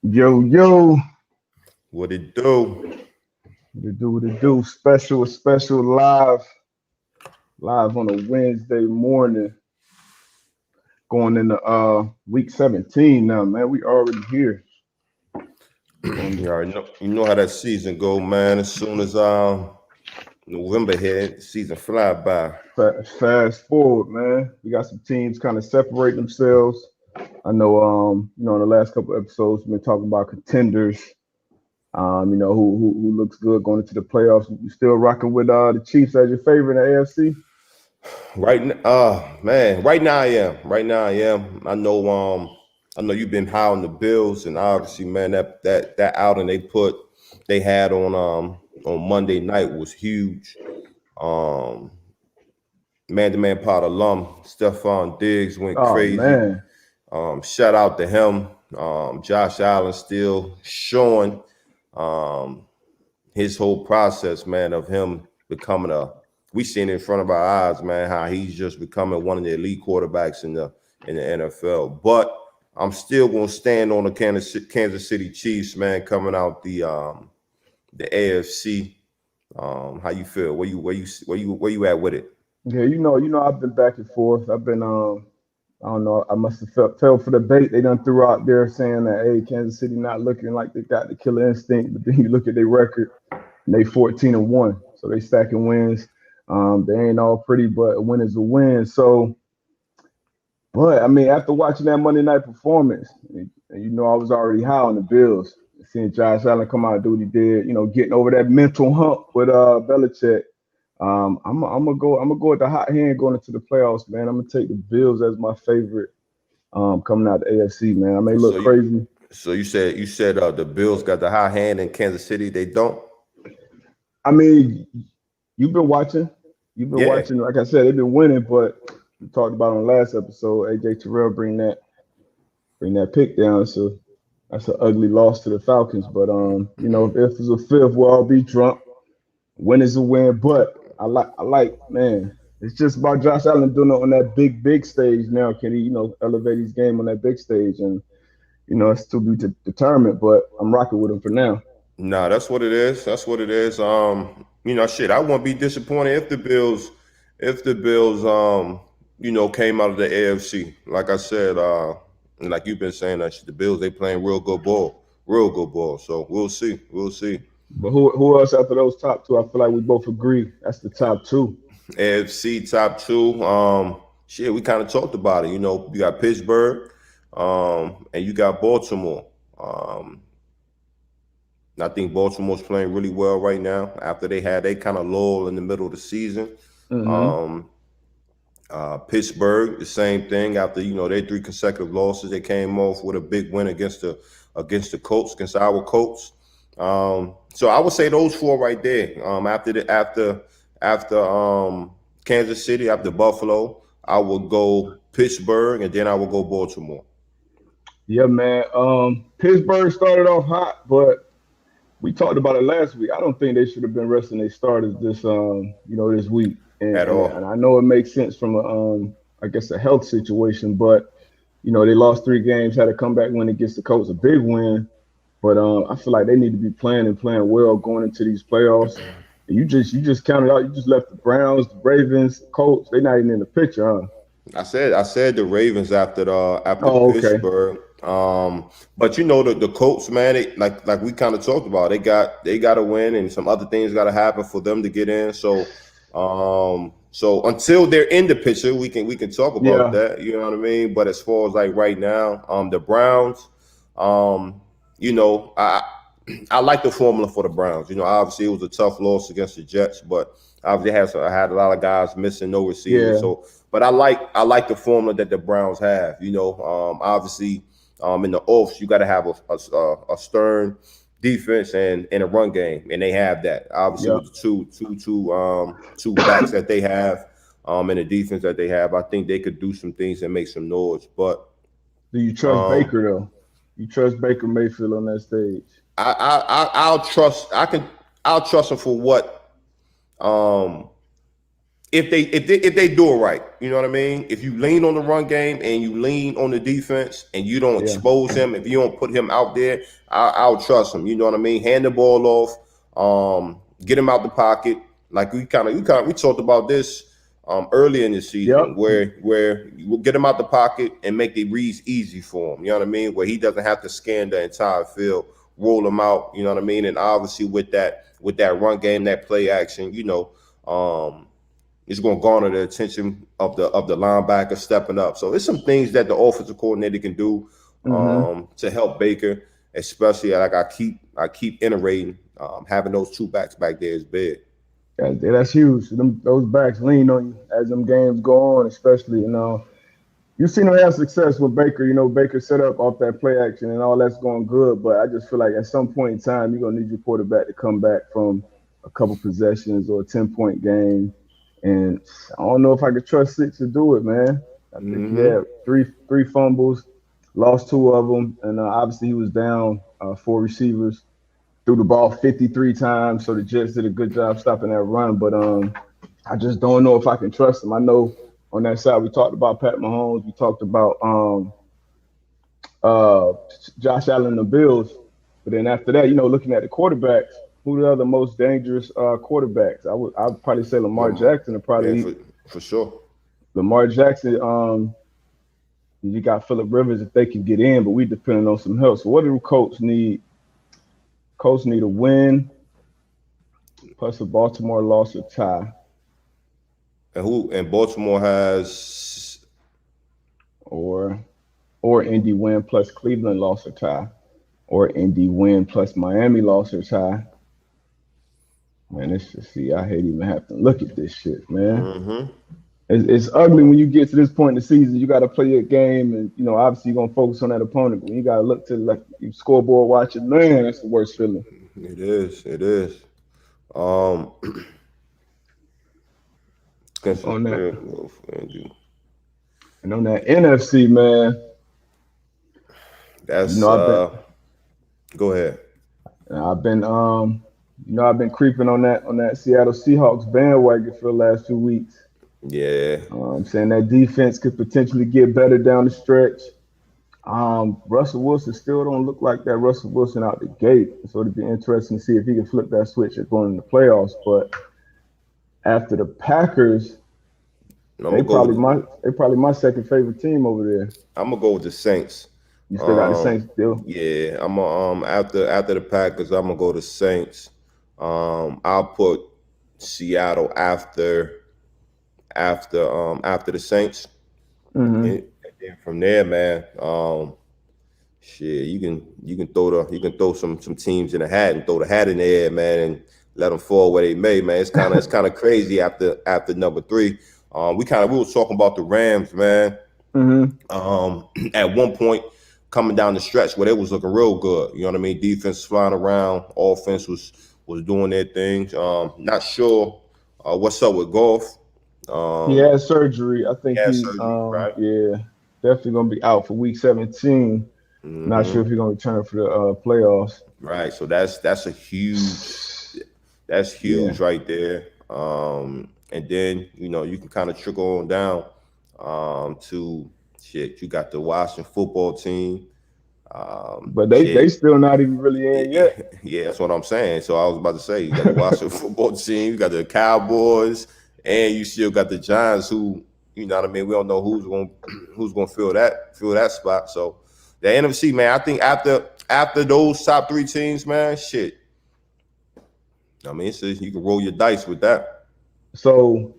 Yo, yo, What it do? what it do? Special live on a Wednesday morning, going into week 17 now, man. We already here. You already know, you know how that season go, man. As soon as November hit, season fly by. Fast forward, man. We got some teams kind of separate themselves. I know, in the last couple episodes, we've been talking about contenders. Who looks good going into the playoffs. You still rocking with the Chiefs as your favorite in the AFC? Right now I am. Right now I am. I know you've been high on the Bills, and obviously, man, that outing they had on Monday night was huge. Um, Man-to-man pot alum Stephon Diggs went Oh crazy. man, Shout out to him. Josh Allen still showing um, his whole process, man, of him becoming we seen it in front of our eyes, man, how he's just becoming one of the elite quarterbacks in the NFL. But I'm still gonna stand on the Kansas City Chiefs, man, coming out the AFC. How you feel? Where you at with it? yeah, I've been back and forth. I've been I don't know. I must have fell for the bait they done threw out there saying that hey, Kansas City not looking like they got the killer instinct, but then you look at their record and they 14-1, so they stacking wins. They ain't all pretty, but a win is a win. So, but I mean, after watching that Monday night performance, and I was already high on the Bills. Seeing Josh Allen come out and do what he did, getting over that mental hump with Belichick. I'm gonna go with the hot hand going into the playoffs, man. I'm gonna take the Bills as my favorite coming out the AFC, man. I may So look you crazy. so you said the Bills got the high hand in Kansas City. They don't. I mean, you've been watching. You've been Yeah. watching. Like I said, they've been winning, but we talked about on the last episode. AJ Terrell bring that pick down. So that's an ugly loss to the Falcons. But if it's a fifth, we'll all be drunk. Win is a win. But I like, man. It's just about Josh Allen doing it on that big stage now. Can he, elevate his game on that big stage? And it's to be determined. But I'm rocking with him for now. Nah, that's what it is. That's what it is. Shit, I won't be disappointed if the Bills, came out of the AFC. Like I said, and like you've been saying, that shit, the Bills they playing real good ball. So we'll see, we'll see. But who else after those top two? I feel like we both agree that's the top two. AFC top two. Shit, we kind of talked about it. You got Pittsburgh, and you got Baltimore. Um, I think Baltimore's playing really well right now after they kind of lull in the middle of the season. Hmm. Um, Pittsburgh, the same thing after their three consecutive losses. They came off with a big win against the Colts, against our Colts. So I would say those four right there. After Kansas City, after Buffalo, I would go Pittsburgh, and then I would go Baltimore. Yeah, man. Pittsburgh started off hot, but we talked about it last week. I don't think they should have been resting their starters this week. And, At and all. and I know it makes sense from I guess a health situation, but they lost 3 games, had a comeback win against the Colts, a big win. But I feel like they need to be playing and playing well going into these playoffs. And you just counted out. You just left the Browns, the Ravens, Colts. They're not even in the picture, huh? I said the Ravens after Oh, okay. Pittsburgh. But the Colts, man, like we kind of talked about, they got to win, and some other things got to happen for them to get in. So until they're in the picture, we can talk about Yeah, that. You know what I mean? But as far as like right now, the Browns, um, I like the formula for the Browns. Obviously it was a tough loss against the Jets, but obviously I had a lot of guys missing, no receivers. yeah, So, but I like the formula that the Browns have. Obviously, in the offs you got to have a stern defense and a run game, and they have that. Obviously, yeah. with the two backs that they have, and the defense that they have, I think they could do some things and make some noise. But Do you trust um, Baker though? You trust Baker Mayfield on that stage? I'll trust him for what um if they do it right, you know what I mean. If you lean on the run game and you lean on the defense and you don't Yeah. expose him, if you don't put him out there, I'll trust him. You know what I mean. Hand the ball off, get him out the pocket. Like we talked about this earlier in the season, Yep. where you will get him out the pocket and make the reads easy for him. You know what I mean. Where he doesn't have to scan the entire field, roll him out. You know what I mean. And obviously with that run game, that play action, it's going to garner the attention of the linebacker stepping up. So it's some things that the offensive coordinator can do to help Baker, especially like I keep iterating. Having those two backs back there is big. That's huge. Those backs lean on you as them games go on, especially, you've seen them have success with Baker. Baker set up off that play action and all that's going good. But I just feel like at some point in time, you're going to need your quarterback to come back from a couple possessions or a 10-point game. And I don't know if I could trust Six to do it, man. I think he had three fumbles, lost 2 of them, and obviously he was down 4 receivers, threw the ball 53 times. So the Jets did a good job stopping that run, but I just don't know if I can trust him. I know on that side we talked about Pat Mahomes, we talked about Josh Allen and the Bills, but then after that, looking at the quarterbacks. Who the other most dangerous quarterbacks? I'd probably say Lamar Jackson. And probably for sure. Lamar Jackson. You got Phillip Rivers if they can get in, but we depending on some help. So what do Colts need? Colts need a win, plus a Baltimore loss or tie. And Baltimore has or Indy win plus Cleveland loss or tie, or Indy win plus Miami loss or tie. Man, I hate even having to look at this shit, man. It's ugly when you get to this point in the season. You got to play your game, and obviously you're gonna focus on that opponent. But when you got to look to like your scoreboard watching, man, that's the worst feeling. It is. On that, and on that NFC, man, that's go ahead. I've been creeping on that Seattle Seahawks bandwagon for the last 2 weeks. Yeah. I'm saying that defense could potentially get better down the stretch. Russell Wilson still don't look like that Russell Wilson out the gate. So it'd be interesting to see if he can flip that switch at going in the playoffs. But after the Packers, they probably my second favorite team over there. I'm gonna go with the Saints. You still got the Saints still? Yeah, I'm after the Packers, I'm gonna go to Saints. I'll put Seattle after the Saints. And then from there, man, shit, you can throw some teams in the hat and throw the hat in the air, man, and let them fall where they may, man. It's kind of crazy after number 3. We were talking about the Rams, man. At one point, coming down the stretch where they was looking real good. You know what I mean? Defense flying around, offense was doing their thing. Not sure what's up with Goff. He had surgery. I think he's right? Yeah, definitely gonna be out for week 17. Not sure if he's gonna return for the playoffs. Right. So that's huge right there. And then you can kind of trickle on down to shit. You got the Washington football team. But they still not even really in yet. Yeah, that's what I'm saying. So I was about to say, you got the Washington football team, you got the Cowboys, and you still got the Giants, who you know what I mean. We don't know who's gonna fill that spot. So the NFC, man, I think after those top 3 teams, man, shit. I mean, you can roll your dice with that. So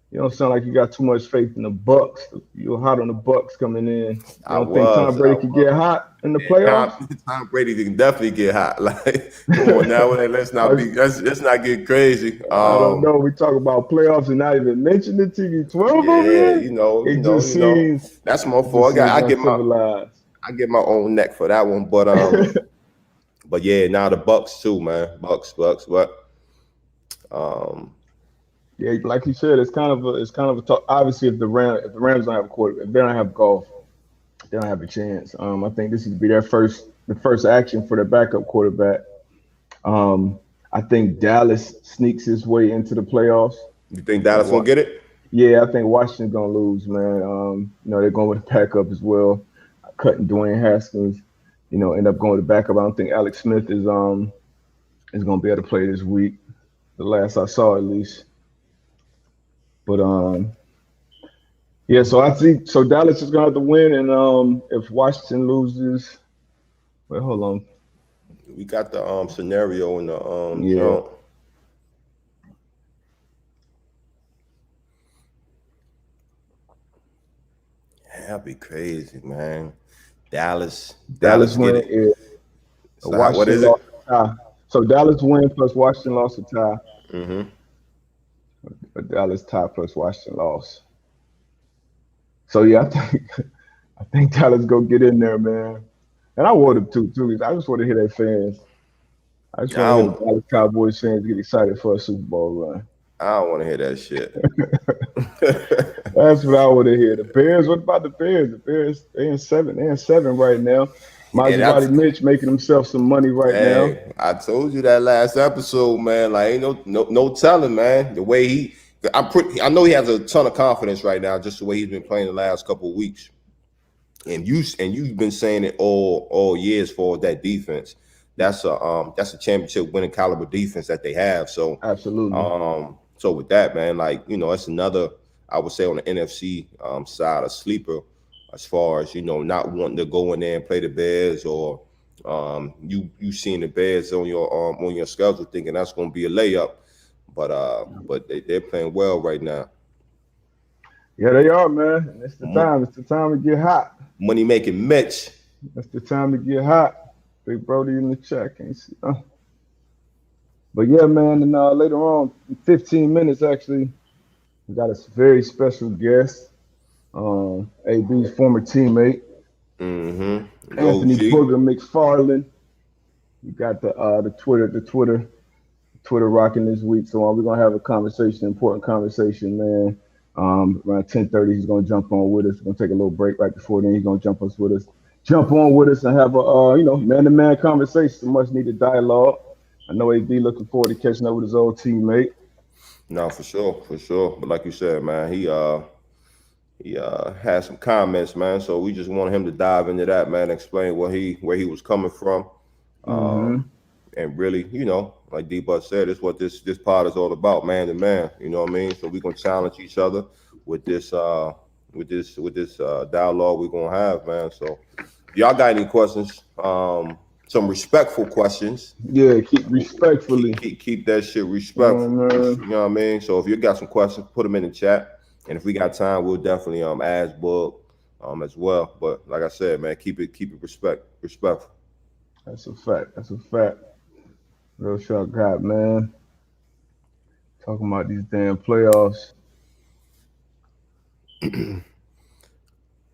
you don't sound like you got too much faith in the Bucks. You're hot on the Bucks coming in. You don't think Tom Brady can get hot in the playoffs? Tom Brady can definitely get hot. Like, come on now, let's not get crazy. I don't know. We talk about playoffs and not even mention the TV 12 over there. That's my fault. I get my own neck for that one, but but yeah, now the Bucks too, man. Bucks, but yeah, like you said, it's kind of a tough. Obviously, if the Rams don't have a quarterback, if they don't have Goff, they don't have a chance. I think this would be the first action for their backup quarterback. I think Dallas sneaks his way into the playoffs. You think I think Dallas gonna get it? yeah, I think Washington's gonna lose, man. They're going with the backup as well, cutting Dwayne Haskins. End up going with the backup. I don't think Alex Smith is gonna be able to play this week. The last I saw, at least. But yeah. So I think so. Dallas is gonna have to win, and if Washington loses, wait, hold on. We got the scenario in the Yeah, jump. That'd be crazy, man. Dallas Dallas get win. it. Yeah, So what Washington is it? lost a tie. So Dallas win plus Washington lost a tie. Mm-hmm. But Dallas tie plus Washington loss. So yeah, I think Dallas go get in there, man. And I want them to. I just want to hear their fans. I just want to I hear the don't. Dallas Cowboys fans get excited for a Super Bowl run. I don't want to hear that shit. That's what I want to hear. The Bears. What about the Bears? The Bears. They in seven. They in seven right now. And Maserati that's Mitch making himself some money right now. hey, I told you that last episode, man. Like ain't no telling, man. The way I know he has a ton of confidence right now, just the way he's been playing the last couple of weeks. And you've been saying it all years for that defense. That's a championship winning caliber defense that they have. So Absolutely. so with that, man, like that's another I would say on the NFC side a sleeper as far as not wanting to go in there and play the Bears or you seeing the Bears on your schedule thinking that's going to be a layup, but they're playing well right now. Yeah, they are, man. And it's the Mo- time. It's the time to get hot. Money making Mitch. That's the time to get hot. Big Brody in the chat. Can't see. But yeah, man. And later on, in 15 minutes, actually, we got a very special guest. AB's former teammate, Mm-hmm. Anthony OG. Booger Mcfarland. We got the Twitter rocking this week. So we're gonna have a conversation, important conversation, man. Around 10:30, he's gonna jump on with us. We're gonna take a little break right before then. He's gonna jump on with us, and have a man-to-man conversation. Some much needed dialogue. I know AB looking forward to catching up with his old teammate. No, for sure, for sure. But like you said, man, he had some comments, man. So we just want him to dive into that, man, explain where he was coming from. Mm-hmm. And really, like D-Bud said, it's what this pod is all about, man to man. You know what I mean? So we're gonna challenge each other with this dialogue we're gonna have, man. So if y'all got any questions, some respectful questions. Yeah, keep respectfully. Keep that shit respectful. You Man. know what I mean? So if you got some questions, put them in the chat. And if we got time, we'll definitely ask Book as well. But like I said, man, keep it respectful. That's a fact. That's a fact. Real shot guy, man. Talking about these damn playoffs.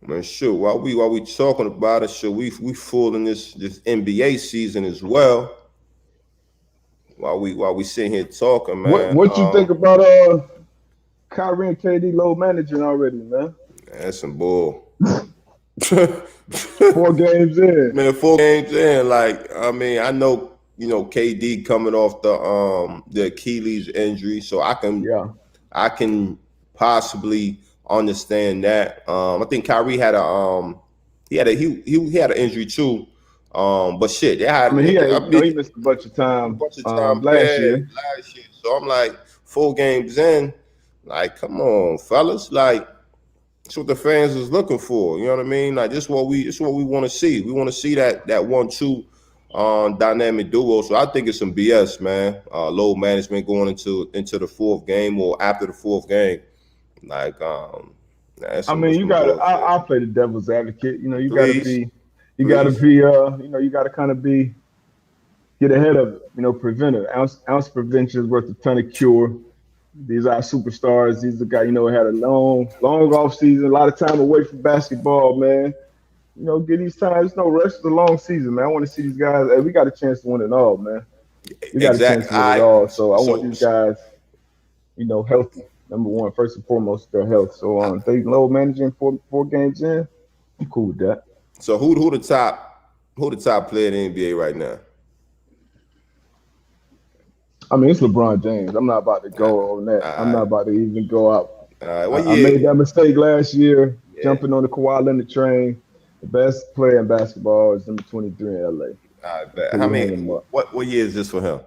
Man, sure. While we talking about it, sure we full in this NBA season as well. While we sitting here talking, man. What you think about Kyrie and KD low managing already, man? That's some bull. 4 games in. Man, 4 games in, like I mean, I know KD coming off the Achilles injury, so Yeah. I can possibly understand that. I think Kyrie had he had an injury too. But shit, they I had mean, I mean, he missed a bunch of a time bunch of time, last yeah, year. last year. So I'm like 4 games in, like come on, fellas, like that's what the fans is looking for. You know what I mean? Like this is what we want to see. We want to see that 1-2 dynamic duo. So I think it's some BS, man. Load management going into the fourth game or after the fourth game. Like that's I mean, some you gotta. bullshit. I'll play the devil's advocate. You gotta Please, be. You gotta please. be. You gotta kind of get ahead of it. Prevent it. Ounce prevention is worth a ton of cure. These are superstars. These are guys, had a long off season, a lot of time away from basketball, man. Get these times. There's no rush. It's a long season, man. I want to see these guys. Hey, we got a chance to win it all, man. We got a chance Exactly. to win it all. So I want So these guys, healthy. Number one, first and foremost, their health. So they low managing four games in. I'm cool with that. so who the top player in the NBA right now? I mean, it's LeBron James. I'm not about to go on that. I'm not Uh, about to even go out. what I made year? that mistake last year, Yeah. jumping on the Kawhi Leonard train. The best player in basketball is number 23 in LA Bet. until How you many? hang him up. What year is this for him?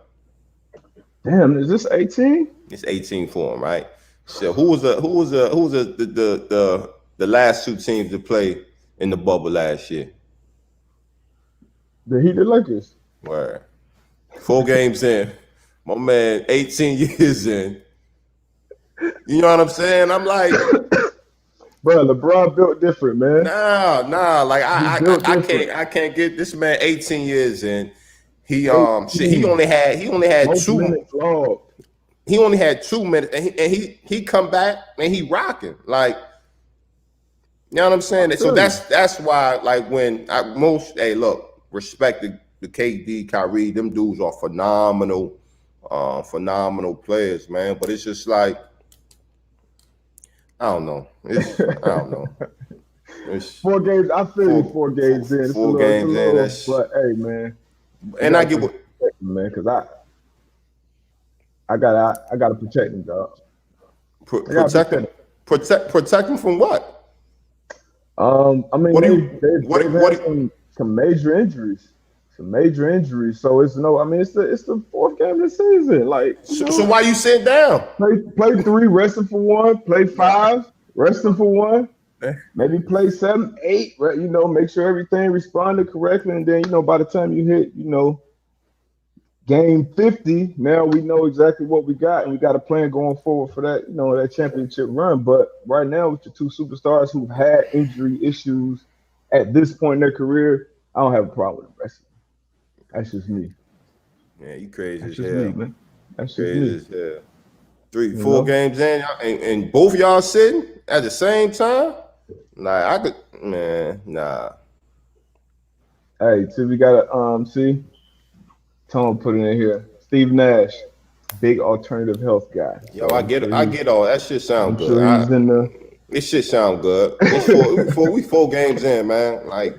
Damn, is this 18? It's 18 for him, right? So who was the last two teams to play in the bubble last year? The Heat, the Lakers. Where 4 games in, my man, 18 years in. You know what I'm saying? I'm like, Bro, LeBron built different, man. nah. Like He I, built I, I different. can't, I can't get this man 18 years in. Shit, he 18, only had most two. minutes logged. He only had 2 minutes, and he come back and he rocking like. You know what I'm saying? So that's why, like, when hey, look, respect the KD, Kyrie, them dudes are phenomenal players, man. But it's just like, I don't know. I don't know. It's 4 games. I feel you. 4 games in. It's a four little, games in. That's but hey, man. and I get what Man, because I gotta protect him, dog. I gotta protect him. Protect him from what? I mean, What do they've had some major injuries, So it's no, I mean, it's the 4th game of the season. Like, so why you sitting down? Play 3, resting for 1. Play 5, resting for 1. Maybe play 7, 8. Make sure everything responded correctly, and then by the time you hit game 50, now we know exactly what we got, and we got a plan going forward for that, that championship run. But right now, with the 2 superstars who've had injury issues at this point in their career, I don't have a problem with the rest of them. That's just me. Yeah, you crazy That's as just hell. me, man. That's just Crazy me. as hell. 4 games in, and both of y'all sitting at the same time. Like, I could, man, nah. Hey, so we gotta see. Tom put it in here. Steve Nash, big alternative health guy. Yo, I get all that shit sound good. Sure he's in the. This shit sound good. We 4 games in, man. Like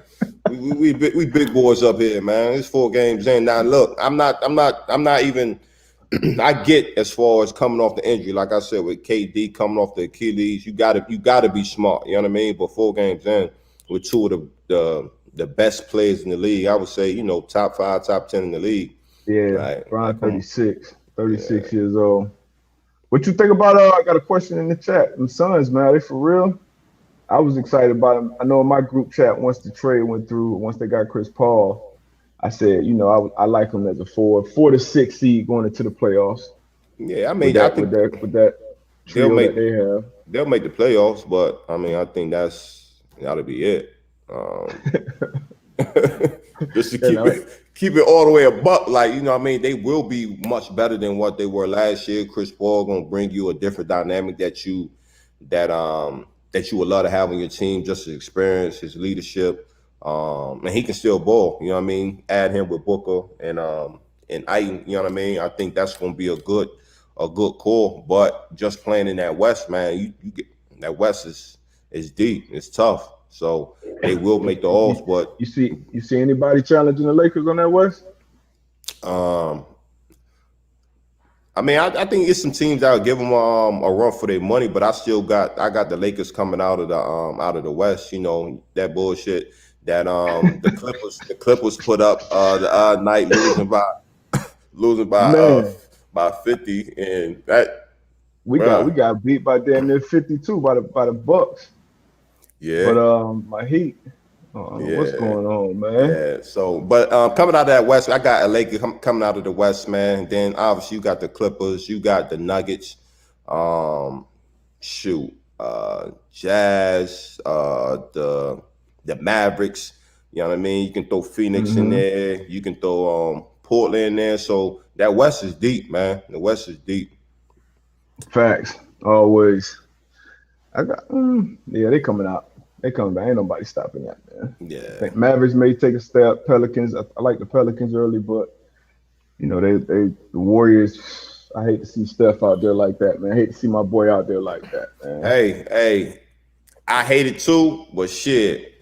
we big boys up here, man. It's 4 games in. Now look, I'm not even. I get as far as coming off the injury, like I said with KD coming off the Achilles, you gotta be smart. You know what I mean? But 4 games in with 2 of the best players in the league, I would say, top 5, top 10 in the league. Yeah, right. Brian, 36 years old. What you think about? I got a question in the chat. Them Suns, man, are they for real? I was excited about them. I know in my group chat, once the trade went through, once they got Chris Paul, I said, I like them as a 4 to 6 seed going into the playoffs. Yeah, I mean, I think with that trio that they have, they'll make the playoffs. But I mean, I think that'll be it. Just to keep it all the way above, like, what I mean, they will be much better than what they were last year. Chris Paul gonna bring you a different dynamic that you would love to have on your team, just his experience, his leadership, and he can still ball. You know what I mean? Add him with Booker and Ayton. You know what I mean? I think that's gonna be a good core. But just playing in that West, man, you get that West is deep. It's tough. So they will make the Alls, but you see anybody challenging the Lakers on that West? I mean, I think it's some teams that will give them a run for their money, but I got the Lakers coming out of the West. That bullshit that the Clippers put up the other night, losing by 50, and that we got beat by damn near 52 by the Bucks. Yeah, but my Heat. What's going on, man? Yeah. So, but coming out of that West, I got a Lakers coming out of the West, man. And then obviously you got the Clippers, you got the Nuggets, Jazz, the Mavericks. You know what I mean? You can throw Phoenix in there. You can throw Portland in there. So that West is deep, man. The West is deep. Facts, always. They coming out. They coming back. Ain't nobody stopping that, man. Yeah. I think Mavericks may take a step. Pelicans, I like the Pelicans early, but the Warriors. I hate to see Steph out there like that, man. I hate to see my boy out there like that, man. Hey, I hate it too, but shit,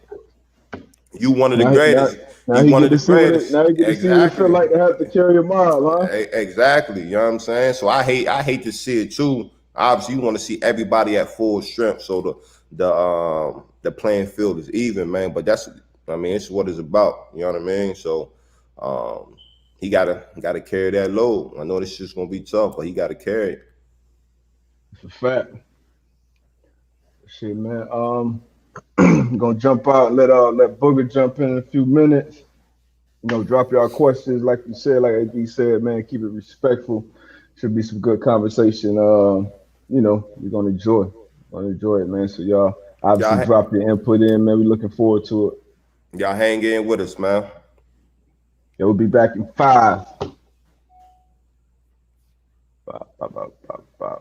you one of the greatest. Now He he one get of to the see what it. greatest. Now he get to see what it feel Exactly. like to have to carry a mob, huh? Exactly. You know what I'm saying? So I hate to see it too. Obviously, you want to see everybody at full strength, so the playing field is even, man. But it's what it's about. You know what I mean? So he gotta carry that load. I know this shit's gonna be tough, but he gotta carry it. It's a fact. Shit, man. Gonna jump out and let Booger jump in a few minutes. Drop y'all questions like you said, like AD said, man. Keep it respectful. Should be some good conversation. We're gonna enjoy. Gonna enjoy it, man. So y'all obviously Y'all, drop your input in, man. We looking forward to it. y'all hang in with us, man. Yeah, we'll be back in five. Five, five, five, five, five.